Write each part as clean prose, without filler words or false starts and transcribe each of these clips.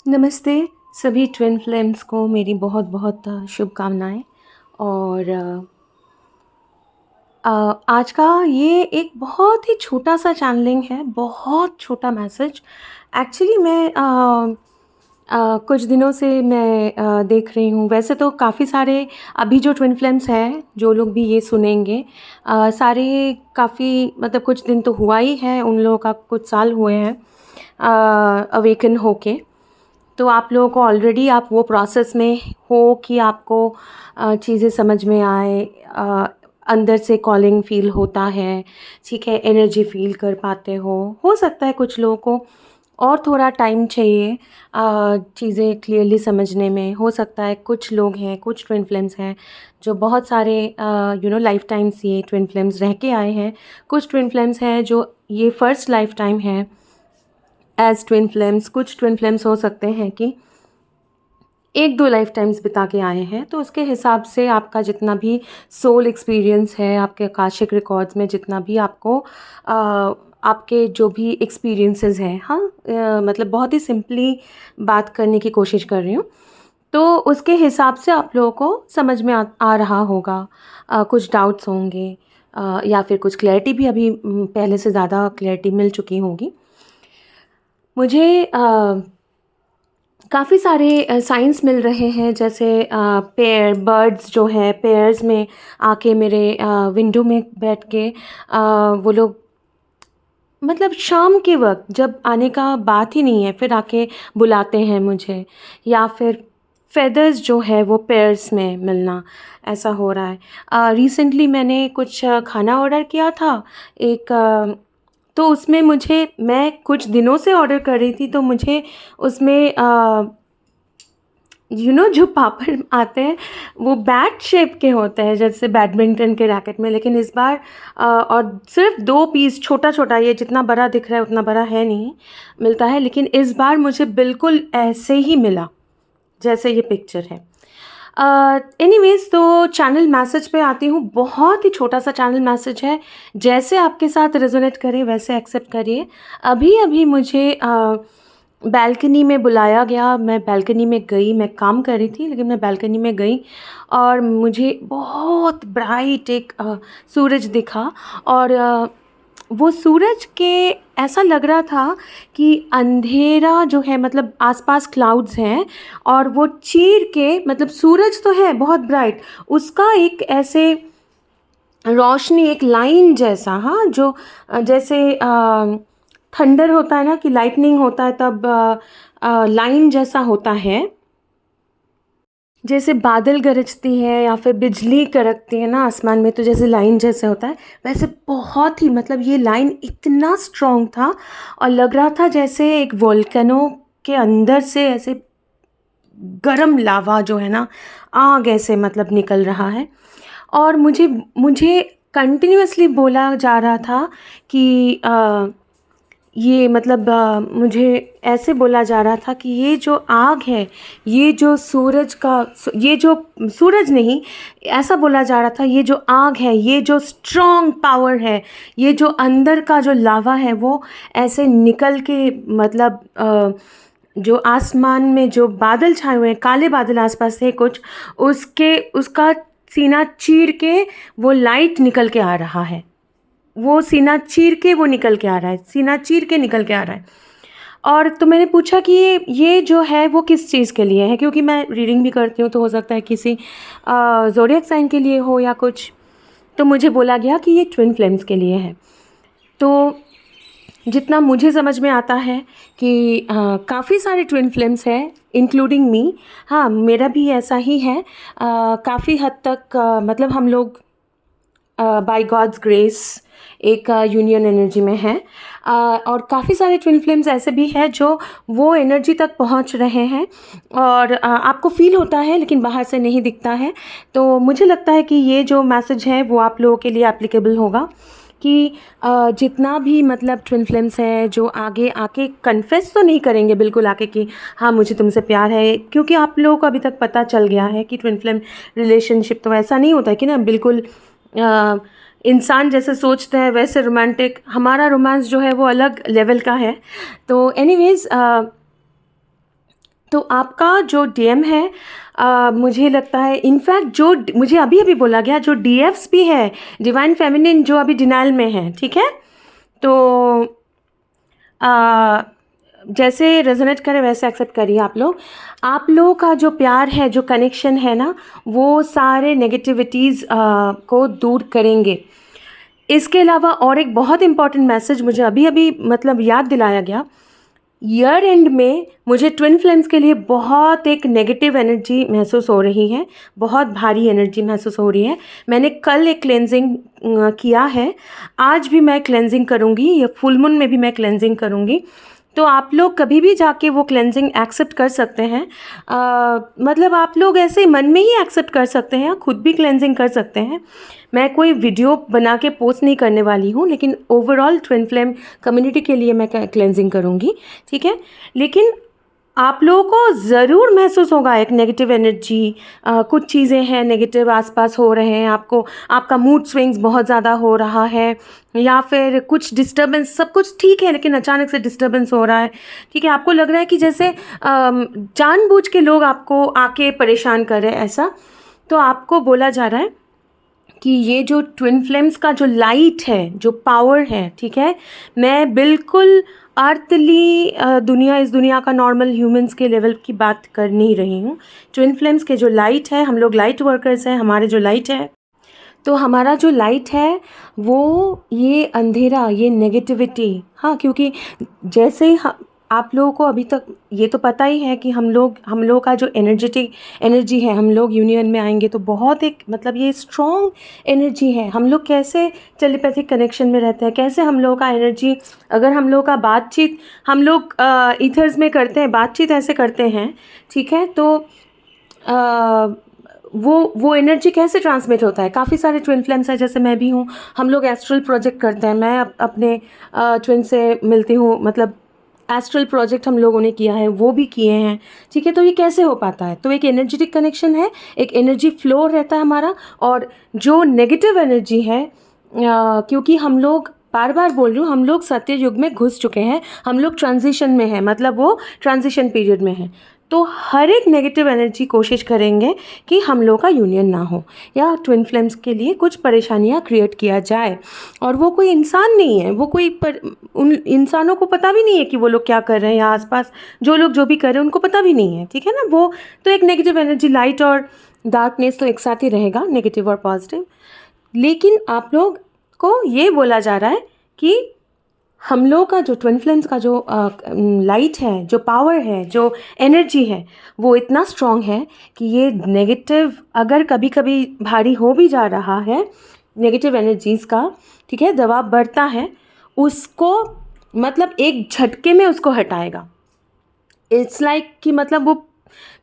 नमस्ते सभी twin flames को मेरी बहुत बहुत शुभकामनाएँ। और आज का ये एक बहुत ही छोटा-सा चैनलिंग है, बहुत छोटा मैसेज। एक्चुअली मैं कुछ दिनों से मैं देख रही हूँ, वैसे तो काफ़ी सारे अभी जो ट्विन फ्लेम्स हैं, जो लोग भी ये सुनेंगे, सारे काफ़ी मतलब कुछ दिन तो हुआ ही है, उन लोगों का कुछ साल हुए हैं अवेकन होके। तो आप लोगों को ऑलरेडी आप वो प्रोसेस में हो कि आपको चीज़ें समझ में आए, अंदर से कॉलिंग फ़ील होता है, ठीक है, एनर्जी फ़ील कर पाते हो सकता है कुछ लोगों को और थोड़ा टाइम चाहिए चीज़ें क्लियरली समझने में। हो सकता है कुछ लोग हैं, कुछ ट्विन फ्लेम्स हैं जो बहुत सारे लाइफ टाइम्स ये ट्विन फ्लेम्स रह के आए हैं। कुछ ट्विन फ्लेम्स हैं जो ये फर्स्ट लाइफ टाइम है एज़ ट्विन फ्लेम्स। कुछ ट्विन फ्लेम्स हो सकते हैं कि 1-2 लाइफ टाइम्स बिता के आए हैं, तो उसके हिसाब से आपका जितना भी सोल एक्सपीरियंस है, आपके आकाशिक रिकॉर्ड्स में जितना भी आपको आपके जो भी एक्सपीरियंसेस हैं, हाँ, मतलब बहुत ही सिंपली बात करने की कोशिश कर रही हूँ। तो उसके हिसाब से आप लोगों को समझ में आ रहा होगा। कुछ डाउट्स होंगे या फिर कुछ क्लैरिटी भी अभी पहले से ज़्यादा क्लैरिटी मिल चुकी होगी। मुझे काफ़ी सारे साइंस मिल रहे हैं, जैसे बर्ड्स जो हैं पेयर्स में आके मेरे विंडो में बैठ के वो लोग मतलब शाम के वक्त जब आने का बात ही नहीं है फिर आके बुलाते हैं मुझे। या फिर फेदर्स जो है वो पेयर्स में मिलना, ऐसा हो रहा है। रिसेंटली मैंने कुछ खाना ऑर्डर किया था एक तो उसमें मैं कुछ दिनों से ऑर्डर कर रही थी, तो मुझे उसमें जो पापड़ आते हैं वो बैट शेप के होते हैं जैसे बैडमिंटन के रैकेट में, लेकिन इस बार और सिर्फ 2 पीस छोटा-छोटा, ये जितना बड़ा दिख रहा है उतना बड़ा है नहीं, मिलता है, लेकिन इस बार मुझे बिल्कुल ऐसे ही मिला जैसे ये पिक्चर है। एनीवेज़ तो चैनल मैसेज पे आती हूँ, बहुत ही छोटा-सा चैनल मैसेज है, जैसे आपके साथ रेज़ोनेट करे वैसे एक्सेप्ट करिए। अभी-अभी मुझे बालकनी में बुलाया गया, मैं बालकनी में गई, मैं काम कर रही थी लेकिन मैं बालकनी में गई और मुझे बहुत ब्राइट एक सूरज दिखा। और वो सूरज के ऐसा लग रहा था कि अंधेरा जो है मतलब आसपास क्लाउड्स हैं और वो चीर के मतलब सूरज तो है बहुत ब्राइट, उसका एक ऐसे रोशनी एक लाइन जैसा, हाँ, जो जैसे थंडर होता है ना कि लाइटनिंग होता है तब लाइन जैसा होता है, जैसे बादल गरजती है या फिर बिजली कड़कती है ना आसमान में, तो जैसे लाइन जैसे होता है वैसे बहुत ही मतलब ये लाइन इतना स्ट्रॉन्ग था और लग रहा था जैसे एक वोल्केनो के अंदर से ऐसे गरम लावा जो है ना आग ऐसे मतलब निकल रहा है। और मुझे मुझे कंटिन्यूअसली बोला जा रहा था कि ये मतलब मुझे ऐसे बोला जा रहा था कि ये जो आग है, ये जो ये जो सूरज नहीं, ऐसा बोला जा रहा था ये जो आग है, ये जो स्ट्रॉन्ग पावर है, ये जो अंदर का जो लावा है वो ऐसे निकल के मतलब जो आसमान में जो बादल छाए हुए हैं, काले बादल आसपास थे कुछ, उसका सीना चीर के वो लाइट निकल के आ रहा है। वो सीना चीर के वो निकल के आ रहा है, सीना चीर के निकल के आ रहा है। और तो मैंने पूछा कि ये जो है वो किस चीज़ के लिए है, क्योंकि मैं रीडिंग भी करती हूँ तो हो सकता है किसी ज़ोडिएक साइन के लिए हो या कुछ। तो मुझे बोला गया कि ये ट्विन फ्लेम्स के लिए है। तो जितना मुझे समझ में आता है कि काफ़ी सारे ट्विन फ्लेम्स हैं इंक्लूडिंग मी। हाँ, मेरा भी ऐसा ही है। काफ़ी हद तक मतलब हम लोग बाय गॉड्स ग्रेस एक यूनियन एनर्जी में है। और काफ़ी सारे ट्विन फ्लेम्स ऐसे भी हैं जो वो एनर्जी तक पहुंच रहे हैं और आपको फील होता है लेकिन बाहर से नहीं दिखता है। तो मुझे लगता है कि ये जो मैसेज है वो आप लोगों के लिए एप्लीकेबल होगा कि जितना भी मतलब ट्विन फ्लेम्स है जो आगे आके कन्फेस तो नहीं करेंगे बिल्कुल आके कि हाँ मुझे तुमसे प्यार है, क्योंकि आप लोगों को अभी तक पता चल गया है कि ट्विन फ्लेम रिलेशनशिप तो ऐसा नहीं होता है कि ना बिल्कुल इंसान जैसे सोचते हैं वैसे रोमांटिक। हमारा रोमांस जो है वो अलग लेवल का है। तो एनीवेज़ तो आपका जो डीएम है, मुझे लगता है इनफैक्ट जो मुझे अभी अभी बोला गया, जो डीएफ्स भी है, डिवाइन फेमिनिन, जो अभी डिनाइल में है, ठीक है। तो आ, जैसे रेजोनेट करे वैसे एक्सेप्ट करिए आप लोग। आप लोगों का जो प्यार है, जो कनेक्शन है ना, वो सारे नेगेटिविटीज़ को दूर करेंगे। इसके अलावा और एक बहुत इंपॉर्टेंट मैसेज मुझे अभी अभी मतलब याद दिलाया गया। ईयर एंड में मुझे ट्विन फ्लेम्स के लिए बहुत एक नेगेटिव एनर्जी महसूस हो रही है, बहुत भारी एनर्जी महसूस हो रही है। मैंने कल एक क्लेंजिंग किया है, आज भी मैं क्लेंजिंग करूँगी, या फुल मून में भी मैं क्लेंजिंग करूँगी। तो आप लोग कभी भी जाके वो क्लेंजिंग एक्सेप्ट कर सकते हैं। मतलब आप लोग ऐसे मन में ही एक्सेप्ट कर सकते हैं, खुद भी क्लेंजिंग कर सकते हैं। मैं कोई वीडियो बना के पोस्ट नहीं करने वाली हूँ, लेकिन ओवरऑल ट्विन फ्लेम कम्युनिटी के लिए मैं क्लेंजिंग करूँगी, ठीक है। लेकिन आप लोगों को ज़रूर महसूस होगा एक नेगेटिव एनर्जी, कुछ चीज़ें हैं नेगेटिव आसपास हो रहे हैं, आपको आपका मूड स्विंग्स बहुत ज़्यादा हो रहा है, या फिर कुछ डिस्टर्बेंस, सब कुछ ठीक है लेकिन अचानक से डिस्टर्बेंस हो रहा है, ठीक है। आपको लग रहा है कि जैसे जानबूझ के लोग आपको आके परेशान कर रहे हैं, ऐसा। तो आपको बोला जा रहा है कि ये जो ट्विन फ्लेम्स का जो लाइट है, जो पावर है, ठीक है, मैं बिल्कुल अर्थली दुनिया, इस दुनिया का नॉर्मल ह्यूमंस के लेवल की बात कर नहीं रही हूँ। ट्विन फ्लेम्स के जो लाइट है, हम लोग लाइट वर्कर्स हैं, हमारे जो लाइट है, तो हमारा जो लाइट है वो ये अंधेरा, ये नेगेटिविटी, हाँ, क्योंकि जैसे ही आप लोगों को अभी तक ये तो पता ही है कि हम लोग का जो एनर्जेटिक एनर्जी है, हम लोग यूनियन में आएंगे तो बहुत एक मतलब ये स्ट्रॉन्ग एनर्जी है। हम लोग कैसे टेलीपैथिक कनेक्शन में रहते हैं, कैसे हम लोगों का एनर्जी, अगर हम लोग का बातचीत, हम लोग ईथर्स में करते हैं, बातचीत ऐसे करते हैं, ठीक है। तो वो एनर्जी कैसे ट्रांसमिट होता है। काफ़ी सारे ट्विन फ्लेम्स हैं, जैसे मैं भी हूँ, हम लोग एस्ट्रल प्रोजेक्ट करते हैं, मैं अपने ट्विन से मिलती हूँ, मतलब एस्ट्रल प्रोजेक्ट हम लोगों ने किया है, वो भी किए हैं, ठीक है। तो ये कैसे हो पाता है, तो एक एनर्जेटिक कनेक्शन है, एक एनर्जी फ्लो रहता है हमारा। और जो नेगेटिव एनर्जी है, क्योंकि हम लोग, बार बार बोल रही हूँ, हम लोग सत्य युग में घुस चुके हैं, हम लोग ट्रांजिशन में हैं, मतलब वो ट्रांजिशन पीरियड में है। तो हर एक नेगेटिव एनर्जी कोशिश करेंगे कि हम लोग का यूनियन ना हो, या ट्विन फ्लेम्स के लिए कुछ परेशानियां क्रिएट किया जाए। और वो कोई इंसान नहीं है, वो कोई उन इंसानों को पता भी नहीं है कि वो लोग क्या कर रहे हैं, या आसपास जो लोग जो भी कर रहे हैं उनको पता भी नहीं है, ठीक है ना। वो तो एक नेगेटिव एनर्जी, लाइट और डार्कनेस तो एक साथ ही रहेगा, नेगेटिव और पॉजिटिव। लेकिन आप लोग को ये बोला जा रहा है कि हम लोग का जो ट्विन फ्लेम्स का जो लाइट है, जो पावर है, जो एनर्जी है, वो इतना स्ट्रॉन्ग है कि ये नेगेटिव अगर कभी कभी भारी हो भी जा रहा है, नेगेटिव एनर्जीज़ का, ठीक है, दबाव बढ़ता है, उसको मतलब एक झटके में उसको हटाएगा। इट्स लाइक कि मतलब वो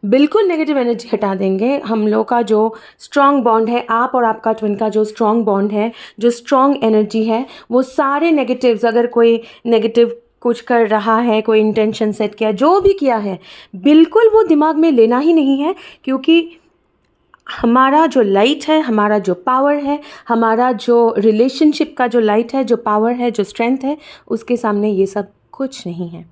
बिल्कुल नेगेटिव एनर्जी हटा देंगे। हम लोग का जो स्ट्रॉन्ग बॉन्ड है, आप और आपका ट्विन का जो स्ट्रॉन्ग बॉन्ड है, जो स्ट्रॉन्ग एनर्जी है, वो सारे नेगेटिव्स, अगर कोई नेगेटिव कुछ कर रहा है, कोई इंटेंशन सेट किया, जो भी किया है, बिल्कुल वो दिमाग में लेना ही नहीं है। क्योंकि हमारा जो लाइट है, हमारा जो पावर है, हमारा जो रिलेशनशिप का जो लाइट है, जो पावर है, जो स्ट्रेंथ है, उसके सामने ये सब कुछ नहीं है।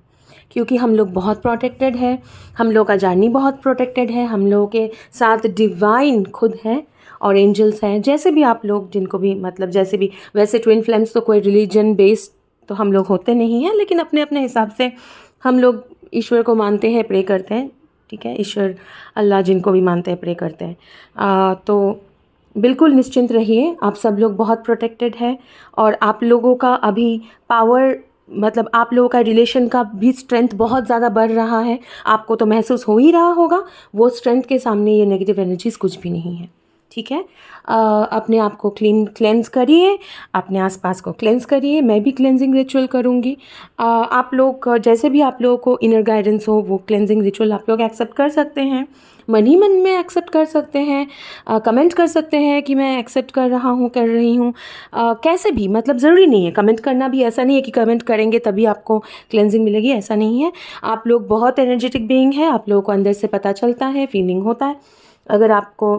क्योंकि हम लोग बहुत प्रोटेक्टेड है, हम लोग का जर्नी बहुत प्रोटेक्टेड है, हम लोगों के साथ डिवाइन खुद है और एंजल्स हैं, जैसे भी आप लोग जिनको भी मतलब जैसे भी। वैसे ट्विन फ्लेम्स तो कोई रिलीजन बेस्ड तो हम लोग होते नहीं हैं, लेकिन अपने अपने हिसाब से हम लोग ईश्वर को मानते हैं, प्रे करते हैं, ठीक है। ईश्वर, अल्लाह, जिनको भी मानते हैं, प्रे करते हैं। तो बिल्कुल निश्चिंत रहिए, आप सब लोग बहुत प्रोटेक्टेड है। और आप लोगों का अभी पावर, मतलब आप लोगों का रिलेशन का भी स्ट्रेंथ बहुत ज़्यादा बढ़ रहा है, आपको तो महसूस हो ही रहा होगा। वो स्ट्रेंथ के सामने ये नेगेटिव एनर्जीज कुछ भी नहीं है, ठीक है। अपने आप को क्लेंस करिए, अपने आसपास को क्लेंस करिए। मैं भी क्लेंजिंग रिचुअल करूँगी। आप लोग जैसे भी आप लोगों को इनर गाइडेंस हो, वो क्लेंजिंग रिचुअल आप लोग एक्सेप्ट कर सकते हैं, मन ही मन में एक्सेप्ट कर सकते हैं, कमेंट कर सकते हैं कि मैं एक्सेप्ट कर रहा हूँ, कर रही हूँ। कैसे भी, मतलब ज़रूरी नहीं है कमेंट करना भी, ऐसा नहीं है कि कमेंट करेंगे तभी आपको क्लेंजिंग मिलेगी, ऐसा नहीं है। आप लोग बहुत एनर्जेटिक बीइंग है, आप लोगों को अंदर से पता चलता है, फीलिंग होता है। अगर आपको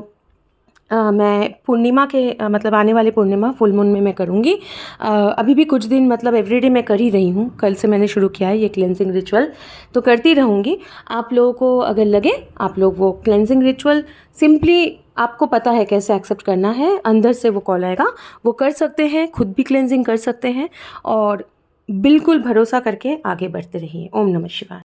मैं पूर्णिमा के मतलब आने वाले पूर्णिमा फुल मून में मैं करूँगी। अभी भी कुछ दिन मतलब एवरीडे मैं कर ही रही हूँ। कल से मैंने शुरू किया है ये क्लेंजिंग रिचुअल, तो करती रहूँगी। आप लोगों को अगर लगे, आप लोग वो क्लेंजिंग रिचुअल सिंपली आपको पता है कैसे एक्सेप्ट करना है, अंदर से वो कॉल आएगा, वो कर सकते हैं, खुद भी क्लेंजिंग कर सकते हैं और बिल्कुल भरोसा करके आगे बढ़ते रहिए। ओम नमः शिवाय।